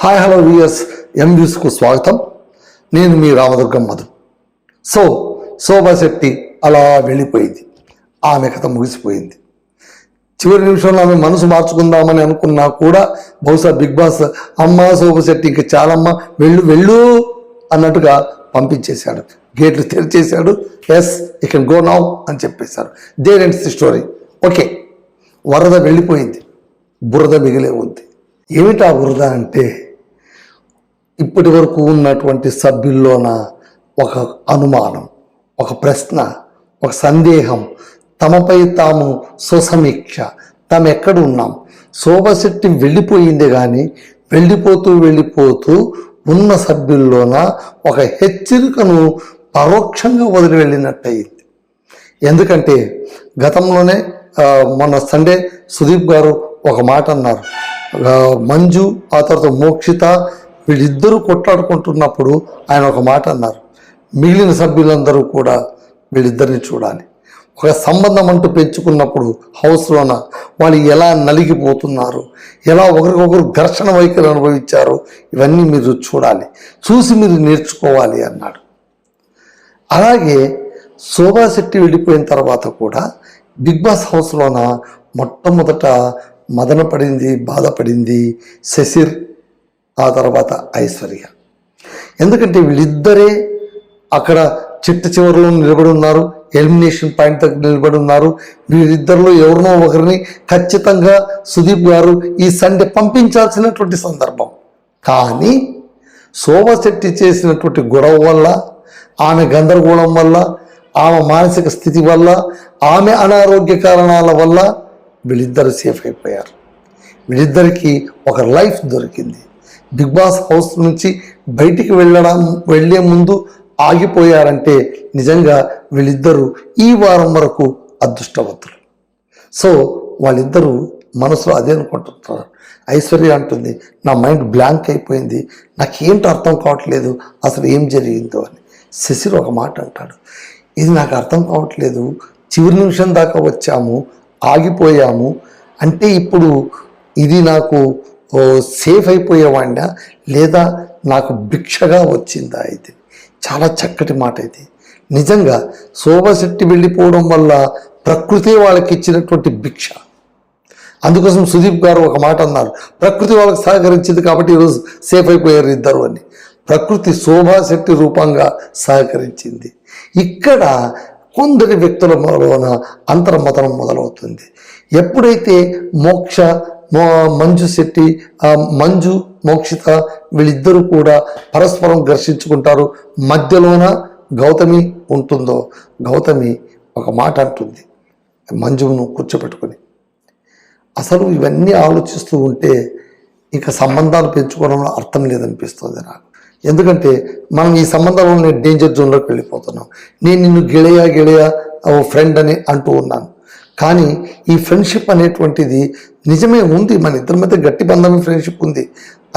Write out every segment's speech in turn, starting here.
Hi hello viewers, ఎంవ్యూస్కు స్వాగతం. నేను మీ రామదుర్గం మధు. శోభా శెట్టి అలా వెళ్ళిపోయింది. ఆమె కథ ముగిసిపోయింది. చివరి నిమిషంలో ఆమె మనసు మార్చుకుందామని అనుకున్నా కూడా బహుశా బిగ్ బాస్ అమ్మ శోభా శెట్టి ఇంక చాలమ్మ వెళ్ళు వెళ్ళు అన్నట్టుగా పంపించేశాడు. గేట్లు తెరిచేశాడు. Yes you can go now అని చెప్పేశారు. There ends the story. Okay, వరద వెళ్ళిపోయింది, బురద మిగిలే ఉంది. ఏమిటా బురద అంటే, ఇప్పటి వరకు ఉన్నటువంటి సభ్యుల్లోన ఒక అనుమానం, ఒక ప్రశ్న, ఒక సందేహం, తమపై తాము స్వసమీక్ష, తాము ఎక్కడ ఉన్నాం. శోభా శెట్టి వెళ్ళిపోయిందే కానీ వెళ్ళిపోతూ ఉన్న సభ్యుల్లోన ఒక హెచ్చరికను పరోక్షంగా వదిలి వెళ్ళినట్టయింది. ఎందుకంటే గతంలోనే మొన్న సండే సుదీప్ గారు ఒక మాట అన్నారు. మంజు ఆ తర్వాత మోక్షిత వీళ్ళిద్దరూ కొట్లాడుకుంటున్నప్పుడు ఆయన ఒక మాట అన్నారు, మిగిలిన సభ్యులందరూ కూడా వీళ్ళిద్దరిని చూడాలి. ఒక సంబంధం అంటూ పెంచుకున్నప్పుడు హౌస్లోన వాళ్ళు ఎలా నలిగిపోతున్నారు, ఎలా ఒకరికొకరు ఘర్షణ వైఖరి అనుభవించారు, ఇవన్నీ మీరు చూడాలి, చూసి మీరు నేర్చుకోవాలి అన్నాడు. అలాగే శోభా శెట్టి వెళ్ళిపోయిన తర్వాత కూడా బిగ్ బాస్ హౌస్లోన మొట్టమొదట మదన పడింది, బాధపడింది శశిర్, ఆ తర్వాత ఐశ్వర్య. ఎందుకంటే వీళ్ళిద్దరే అక్కడ చివరిలో నిలబడి ఉన్నారు, ఎలిమినేషన్ పాయింట్ దగ్గర నిలబడి ఉన్నారు. వీళ్ళిద్దరిలో ఎవరినో ఒకరిని ఖచ్చితంగా సుదీప్ గారు ఈ సండే పంపించాల్సినటువంటి సందర్భం. కానీ శోభా శెట్టి చేసినటువంటి గొడవ వల్ల, ఆమె గందరగోళం వల్ల, ఆమె మానసిక స్థితి వల్ల, ఆమె అనారోగ్య కారణాల వల్ల వీళ్ళిద్దరు సేఫ్ అయిపోయారు. వీళ్ళిద్దరికీ ఒక లైఫ్ దొరికింది. బిగ్ బాస్ హౌస్ నుంచి బయటికి వెళ్ళే ముందు ఆగిపోయారంటే నిజంగా వీళ్ళిద్దరూ ఈ వారం వరకు అదృష్టవంతులు. సో వాళ్ళిద్దరూ మనసులో అదే అనుకుంటున్నారు. ఐశ్వర్య అంటుంది, నా మైండ్ బ్లాంక్ అయిపోయింది, నాకేంటో అర్థం కావట్లేదు, అసలు ఏం జరిగిందో అని. శశిర్ ఒక మాట అంటాడు, ఇది నాకు అర్థం కావట్లేదు, చివరి నిమిషం దాకా వచ్చాము, ఆగిపోయాము అంటే ఇప్పుడు ఇది నాకు సేఫ్ అయిపోయేవాడినా లేదా నాకు భిక్షగా వచ్చిందా? ఇది చాలా చక్కటి మాట. ఇది నిజంగా శోభా శెట్టి వెళ్ళిపోవడం వల్ల ప్రకృతి వాళ్ళకి ఇచ్చినటువంటి భిక్ష. అందుకోసం సుదీప్ గారు ఒక మాట అన్నారు, ప్రకృతి వాళ్ళకి సహకరించింది కాబట్టి ఈరోజు సేఫ్ అయిపోయారు ఇద్దరు అని. ప్రకృతి శోభా శెట్టి రూపంగా సహకరించింది. ఇక్కడ కొందరి వ్యక్తుల మొదలైన అంతర్మతనం మొదలవుతుంది. ఎప్పుడైతే మంజు మోక్షిత వీళ్ళిద్దరూ కూడా పరస్పరం ఘర్షించుకుంటారు, మధ్యలోన గౌతమి ఉంటుందో, గౌతమి ఒక మాట అంటుంది మంజును కూర్చోపెట్టుకొని, అసలు ఇవన్నీ ఆలోచిస్తూ ఉంటే ఇంకా సంబంధాలు పెంచుకోవడంలో అర్థం లేదనిపిస్తుంది నాకు. ఎందుకంటే మనం ఈ సంబంధంలో డేంజర్ జోన్లోకి వెళ్ళిపోతున్నాం. నేను నిన్ను గిళయ ఫ్రెండ్ అని అంటూ ఉన్నాను, కానీ ఈ ఫ్రెండ్షిప్ అనేటువంటిది నిజమే ఉంది, మన ఇద్దరి మధ్య గట్టి బంధమే ఫ్రెండ్షిప్ ఉంది,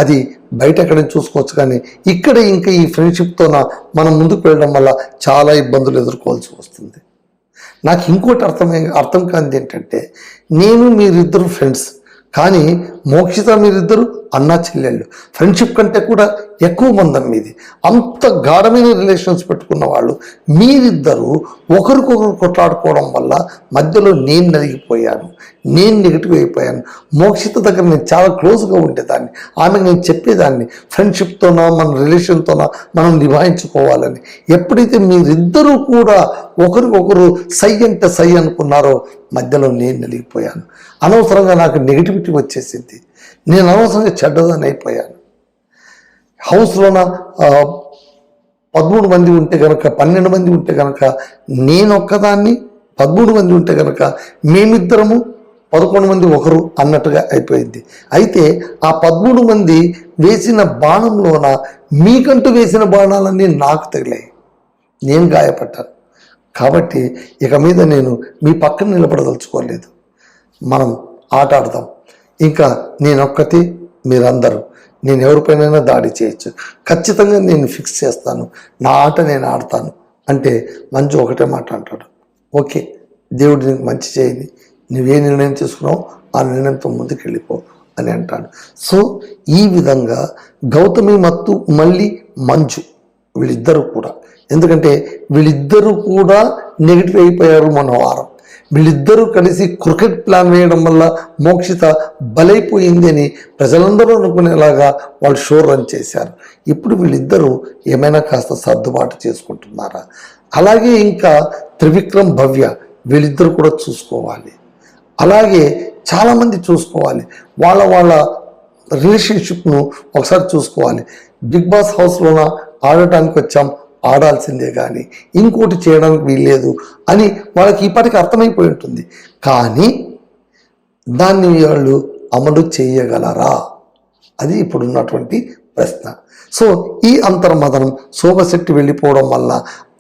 అది బయట ఎక్కడైనా చూసుకోవచ్చు. కానీ ఇక్కడ ఇంకా ఈ ఫ్రెండ్షిప్తోన మనం ముందుకు వెళ్ళడం వల్ల చాలా ఇబ్బందులు ఎదుర్కోవాల్సి వస్తుంది. నాకు ఇంకోటి అర్థం కానిది ఏంటంటే, నేను మీరిద్దరు ఫ్రెండ్స్, కానీ మోక్షిత మీరిద్దరు అన్నా చెల్లెళ్ళు. ఫ్రెండ్షిప్ కంటే కూడా ఎక్కువ బంధం మీది. అంత గాఢమైన రిలేషన్స్ పెట్టుకున్న వాళ్ళు మీరిద్దరూ ఒకరికొకరు కొట్లాడుకోవడం వల్ల మధ్యలో నేను నలిగిపోయాను, నేను నెగిటివ్ అయిపోయాను. మోక్షిత దగ్గర నేను చాలా క్లోజ్గా ఉండేదాన్ని, ఆమె నేను చెప్పేదాన్ని ఫ్రెండ్షిప్తోనో మన రిలేషన్తోనో మనం నిభాయించుకోవాలని. ఎప్పుడైతే మీరిద్దరూ కూడా ఒకరికొకరు సై అంటే సై అనుకున్నారో మధ్యలో నేను నలిగిపోయాను. అనవసరంగా నాకు నెగిటివిటీ వచ్చేసింది, నేను అనవసరంగా చెడ్డదాన్ని అయిపోయాను. హౌస్లోన 13 మంది ఉంటే కనుక 12 మంది ఉంటే కనుక నేను ఒక్కదాన్ని, 13 మంది ఉంటే కనుక మేమిద్దరము 11 మంది ఒకరు అన్నట్టుగా అయిపోయింది. అయితే ఆ 13 మంది వేసిన బాణంలోన మీకంటూ వేసిన బాణాలన్నీ నాకు తగిలాయి, నేను గాయపడ్డాను. కాబట్టి ఇక మీద నేను మీ పక్కన నిలబడదలుచుకోలేదు. మనం ఆట ఆడదాం. ఇంకా నేనొక్కటి మీరందరూ, నేను ఎవరిపైనైనా దాడి చేయొచ్చు, ఖచ్చితంగా నేను ఫిక్స్ చేస్తాను, నా ఆట నేను ఆడతాను అంటే మంజు ఒకటే మాట అంటాడు, ఓకే దేవుడు నీకు మంచి చేయని, నువ్వే నిర్ణయం తీసుకున్నావు ఆ నిర్ణయంతో ముందుకు వెళ్ళిపో అని అంటాడు. సో ఈ విధంగా గౌతమి మత్తు మళ్ళీ మంజు వీళ్ళిద్దరూ కూడా, ఎందుకంటే వీళ్ళిద్దరూ కూడా నెగిటివ్ అయిపోయారు మొన్న వారం. వీళ్ళిద్దరూ కలిసి క్రికెట్ ప్లాన్ వేయడం వల్ల మోక్షిత బలైపోయింది అని ప్రజలందరూ అనుకునేలాగా వాళ్ళు షో రన్ చేశారు. ఇప్పుడు వీళ్ళిద్దరూ ఏమైనా కాస్త సర్దుబాటు చేసుకుంటున్నారా? అలాగే ఇంకా త్రివిక్రమ్ భవ్య వీళ్ళిద్దరూ కూడా చూసుకోవాలి. అలాగే చాలామంది చూసుకోవాలి, వాళ్ళ రిలేషన్షిప్ను ఒకసారి చూసుకోవాలి. బిగ్ బాస్ హౌస్లోన ఆడటానికి వచ్చాం, ఆడాల్సిందే కానీ ఇంకోటి చేయడానికి వీల్లేదు అని వాళ్ళకి ఇప్పటికీ అర్థమైపోయి ఉంటుంది. కానీ దాన్ని వాళ్ళు అమలు చేయగలరా? అది ఇప్పుడున్నటువంటి ప్రశ్న. సో ఈ అంతర్మదనం శోభశెట్టి వెళ్ళిపోవడం వల్ల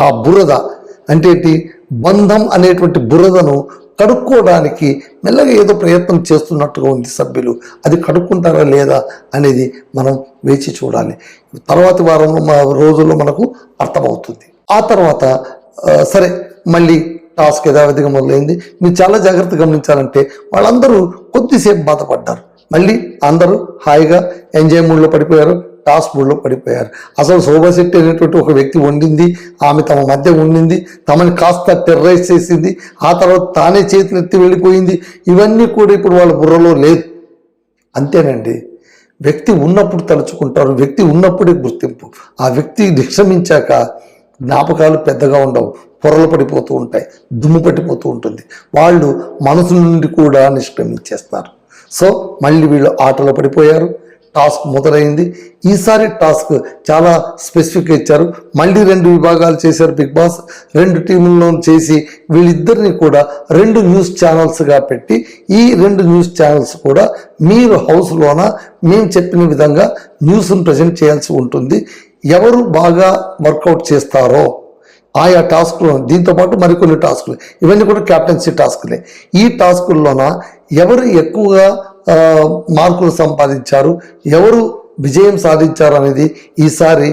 ఆ బురద అంటే బంధం అనేటువంటి బురదను కడుక్కోవడానికి మెల్లగా ఏదో ప్రయత్నం చేస్తున్నట్టుగా ఉంది సభ్యులు. అది కడుక్కుంటారా లేదా అనేది మనం వేచి చూడాలి. తర్వాతి రోజుల్లో మనకు అర్థమవుతుంది. ఆ తర్వాత సరే మళ్ళీ టాస్క్ యథావిధిగా మొదలైంది. మీరు చాలా జాగ్రత్తగా గమనించాలంటే వాళ్ళందరూ కొద్దిసేపు బాధపడ్డారు, మళ్ళీ అందరూ హాయిగా ఎంజాయ్ మూడ్లో పడిపోయారు, టాస్క్ మూడ్లో పడిపోయారు. అసలు శోభశెట్టి అనేటువంటి ఒక వ్యక్తి ఉండింది, ఆమె తమ మధ్య ఉండింది, తమని కాస్త టెర్రరైజ్ చేసింది, ఆ తర్వాత తానే చేతులెత్తి వెళ్ళిపోయింది. ఇవన్నీ కూడా ఇప్పుడు వాళ్ళ బుర్రలో లేదు. అంతేనండి, వ్యక్తి ఉన్నప్పుడు తలుచుకుంటారు, వ్యక్తి ఉన్నప్పుడే గుర్తింపు. ఆ వ్యక్తి నిష్క్రమించాక జ్ఞాపకాలు పెద్దగా ఉండవు, పొరలు పడిపోతూ ఉంటాయి, దుమ్ము పట్టిపోతూ ఉంటుంది. వాళ్ళు మనసు నుండి కూడా నిష్క్రమించేస్తారు. సో మళ్ళీ వీళ్ళు ఆటలో పడిపోయారు. టాస్క్ మొదలైంది. ఈసారి టాస్క్ చాలా స్పెసిఫిక్గా ఇచ్చారు. మళ్ళీ 2 విభాగాలు చేశారు బిగ్ బాస్. 2 టీముల్లో చేసి వీళ్ళిద్దరిని కూడా 2 న్యూస్ ఛానల్స్గా పెట్టి, ఈ 2 న్యూస్ ఛానల్స్ కూడా మీరు హౌస్లోన మేము చెప్పిన విధంగా న్యూస్ను ప్రజెంట్ చేయాల్సి ఉంటుంది. ఎవరు బాగా వర్కౌట్ చేస్తారో ఆయా టాస్క్లు, దీంతోపాటు మరికొన్ని టాస్కులు, ఇవన్నీ కూడా క్యాప్టెన్సీ టాస్కులే. ఈ టాస్కుల్లోన ఎవరు ఎక్కువగా మార్కులు సంపాదించారు, ఎవరు విజయం సాధించారు అనేది ఈసారి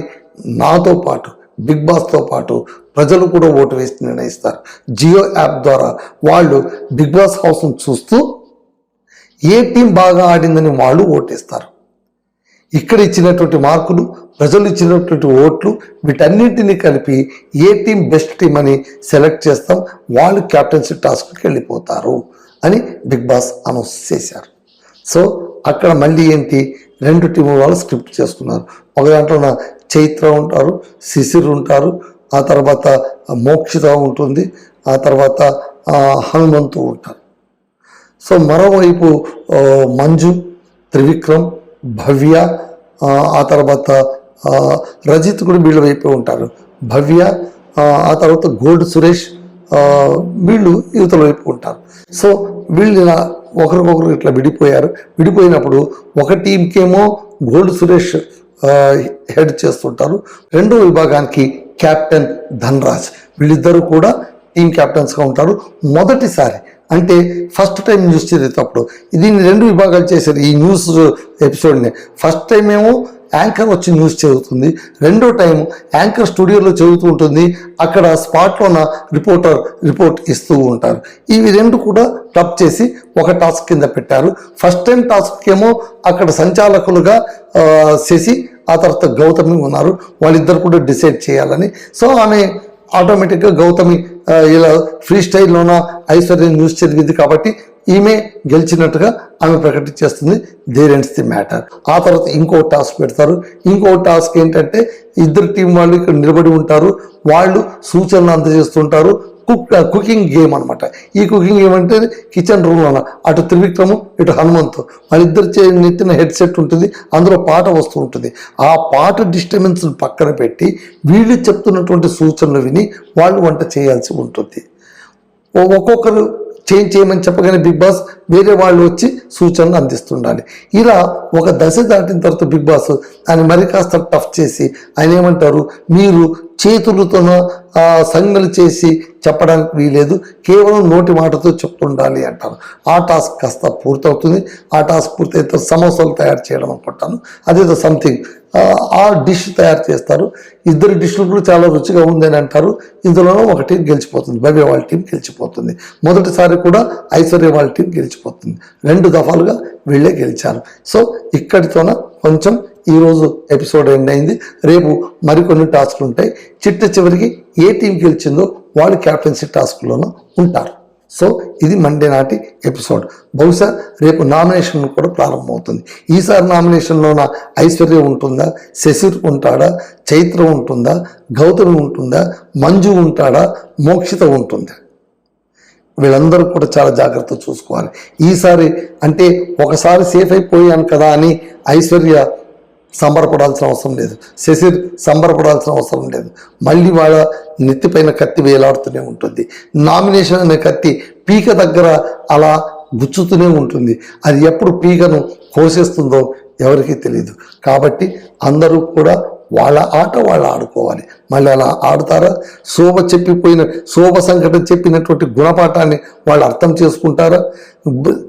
నాతో పాటు బిగ్ బాస్తో పాటు ప్రజలు కూడా ఓటు వేసి నిర్ణయిస్తారు. జియో యాప్ ద్వారా వాళ్ళు బిగ్ బాస్ హౌస్ను చూస్తూ ఏ టీం బాగా ఆడిందని వాళ్ళు ఓటేస్తారు. ఇక్కడ ఇచ్చినటువంటి మార్కులు, ప్రజలు ఇచ్చినటువంటి ఓట్లు, వీటన్నింటినీ కలిపి ఏ టీం బెస్ట్ టీం అని సెలెక్ట్ చేస్తాం, వాళ్ళు క్యాప్టెన్సీ టాస్క్కి వెళ్ళిపోతారు అని బిగ్ బాస్ అనౌన్స్ చేశారు. సో అక్కడ మళ్ళీ ఏంటి, 2 టీముల వాళ్ళు స్క్రిప్ట్ చేసుకున్నారు. ఒక దాంట్లో చైత్ర ఉంటారు, శిశిర్ ఉంటారు, ఆ తర్వాత మోక్షిత ఉంటుంది, ఆ తర్వాత హనుమంతు ఉంటారు. సో మరోవైపు మంజు, త్రివిక్రమ్, భవ్య, ఆ తర్వాత రజిత్ కూడా వీళ్ళ వైపే ఉంటారు. భవ్య, ఆ తర్వాత గోల్డ్ సురేష్, వీళ్ళు యువతల వైపు ఉంటారు. సో వీళ్ళు ఇలా ఒకరికొకరు ఇట్లా విడిపోయారు. విడిపోయినప్పుడు ఒక టీంకేమో గోల్డ్ సురేష్ హెడ్ చేస్తుంటారు, 2వ విభాగానికి కెప్టెన్ ధనరాజ్, వీళ్ళిద్దరూ కూడా టీం కెప్టెన్స్గా ఉంటారు. మొదటిసారి అంటే ఫస్ట్ టైం న్యూస్ చదివేటప్పుడు దీన్ని 2 విభాగాలు చేశారు ఈ న్యూస్ ఎపిసోడ్ని. ఫస్ట్ టైం ఏమో యాంకర్ వచ్చి న్యూస్ చదువుతుంది, 2వ టైం యాంకర్ స్టూడియోలో చదువుతూ ఉంటుంది, అక్కడ స్పాట్లోన రిపోర్ట్ ఇస్తూ ఉంటారు. ఇవి 2 కూడా క్లబ్ చేసి ఒక టాస్క్ కింద పెట్టారు. ఫస్ట్ టైం టాస్క్ ఏమో అక్కడ సంచాలకులుగా శశి, ఆ తర్వాత గౌతమి ఉన్నారు. వాళ్ళిద్దరు కూడా డిసైడ్ చేయాలని. సో ఆమె ఆటోమేటిక్గా గౌతమి ఇలా ఫ్రీ స్టైల్లోన ఐశ్వర్య న్యూస్ చదివింది కాబట్టి ఈమె గెలిచినట్టుగా ఆమె ప్రకటించేస్తుంది. There ends the matter. ఆ తర్వాత ఇంకో టాస్క్ పెడతారు. ఇంకో టాస్క్ ఏంటంటే 2 టీం వాళ్ళు ఇక్కడ నిలబడి ఉంటారు, వాళ్ళు సూచనలు అందజేస్తుంటారు. కుకింగ్ గేమ్ అనమాట. ఈ కుకింగ్ గేమ్ అంటే కిచెన్ రూమ్లోన అటు త్రివిక్రము ఇటు హనుమంతు వాళ్ళిద్దరు నెత్తిన హెడ్సెట్ ఉంటుంది, అందులో పాట వస్తూ ఉంటుంది. ఆ పాట డిస్టర్బెన్స్ పక్కన పెట్టి వీళ్ళు చెప్తున్నటువంటి సూచనలు విని వాళ్ళు వంట చేయాల్సి ఉంటుంది. ఒక్కొక్కరు చేంజ్ చేయమని చెప్పగానే బిగ్ బాస్ వేరే వాళ్ళు వచ్చి సూచనలు అందిస్తుండాలి. ఇలా ఒక దశ దాటిన తర్వాత బిగ్ బాస్ ఆయన మరి కాస్త టఫ్ చేసి ఆయన ఏమంటారు, మీరు చేతులతోన సంజ్ఞలు చేసి చెప్పడానికి వీలేదు, కేవలం నోటి మాటతో చెప్తుండాలి అంటారు. ఆ టాస్క్ కాస్త పూర్తవుతుంది. ఆ టాస్క్ పూర్తయితే సమోసాలు తయారు చేయడం అనుకుంటాను, అదేదో సంథింగ్ ఆ డిష్ తయారు చేస్తారు. ఇద్దరు డిష్లు కూడా చాలా రుచిగా ఉందని అంటారు. ఇందులోనూ ఒక టీం గెలిచిపోతుంది, భవ్య వాళ్ళ టీం గెలిచిపోతుంది. మొదటిసారి కూడా ఐశ్వర్య వాళ్ళ టీం గెలిచిపోతుంది. 2 దఫాలుగా వీళ్ళే గెలిచారు. సో ఇక్కడితోన కొంచెం ఈరోజు ఎపిసోడ్ ఎండ్ అయింది. రేపు మరికొన్ని టాస్క్లు ఉంటాయి. చివరికి ఏ టీం గెలిచిందో వాళ్ళు క్యాప్టెన్సీ టాస్క్లోనూ ఉంటారు. సో ఇది మండే నాటి ఎపిసోడ్. బహుశా రేపు నామినేషన్ కూడా ప్రారంభమవుతుంది. ఈసారి నామినేషన్లోన ఐశ్వర్య ఉంటుందా, శశిర్ ఉంటాడా, చైత్ర ఉంటుందా, గౌతమి ఉంటుందా, మంజు ఉంటాడా, మోక్షిత ఉంటుందా? వీళ్ళందరూ కూడా చాలా జాగ్రత్త చూసుకోవాలి. ఈసారి అంటే ఒకసారి సేఫ్ అయిపోయాను కదా అని ఐశ్వర్య సంబరపడాల్సిన అవసరం లేదు, శశిర్ సంబరపడాల్సిన అవసరం లేదు. మళ్ళీ వాళ్ళ నెత్తిపైన కత్తి వేలాడుతూనే ఉంటుంది. నామినేషన్ అనే కత్తి పీక దగ్గర అలా గుచ్చుతూనే ఉంటుంది. అది ఎప్పుడు పీకను కోసేస్తుందో ఎవరికీ తెలియదు. కాబట్టి అందరూ కూడా వాళ్ళ ఆట వాళ్ళు ఆడుకోవాలి. మళ్ళీ అలా ఆడుతారా? శోభ సంకటం చెప్పినటువంటి గుణపాఠాన్ని వాళ్ళు అర్థం చేసుకుంటారా?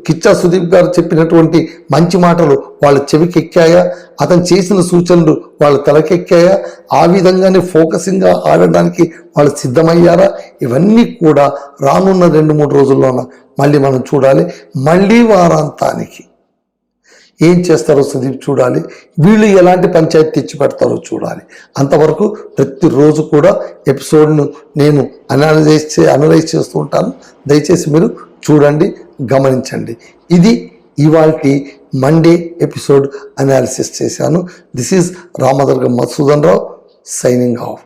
కిచ్చా సుదీప్ గారు చెప్పినటువంటి మంచి మాటలు వాళ్ళ చెవికి ఎక్కాయా? అతను చేసిన సూచనలు వాళ్ళ తలకెక్కాయా? ఆ విధంగానే ఫోకసింగ్గా ఆడడానికి వాళ్ళు సిద్ధమయ్యారా? ఇవన్నీ కూడా రానున్న 2-3 రోజుల్లోన మళ్ళీ మనం చూడాలి. మళ్ళీ వారాంతానికి ఏం చేస్తారో సుదీప్ చూడాలి. వీళ్ళు ఎలాంటి పంచాయతీ తెచ్చి పెడతారో చూడాలి. అంతవరకు ప్రతిరోజు కూడా ఎపిసోడ్ను నేను అనలైజ్ చేస్తూ ఉంటాను. దయచేసి మీరు చూడండి, గమనించండి. ఇది ఇవాల్టి మండే ఎపిసోడ్ అనాలిసిస్ చేశాను. This is Ramadurgam Madhusudan Rao signing off.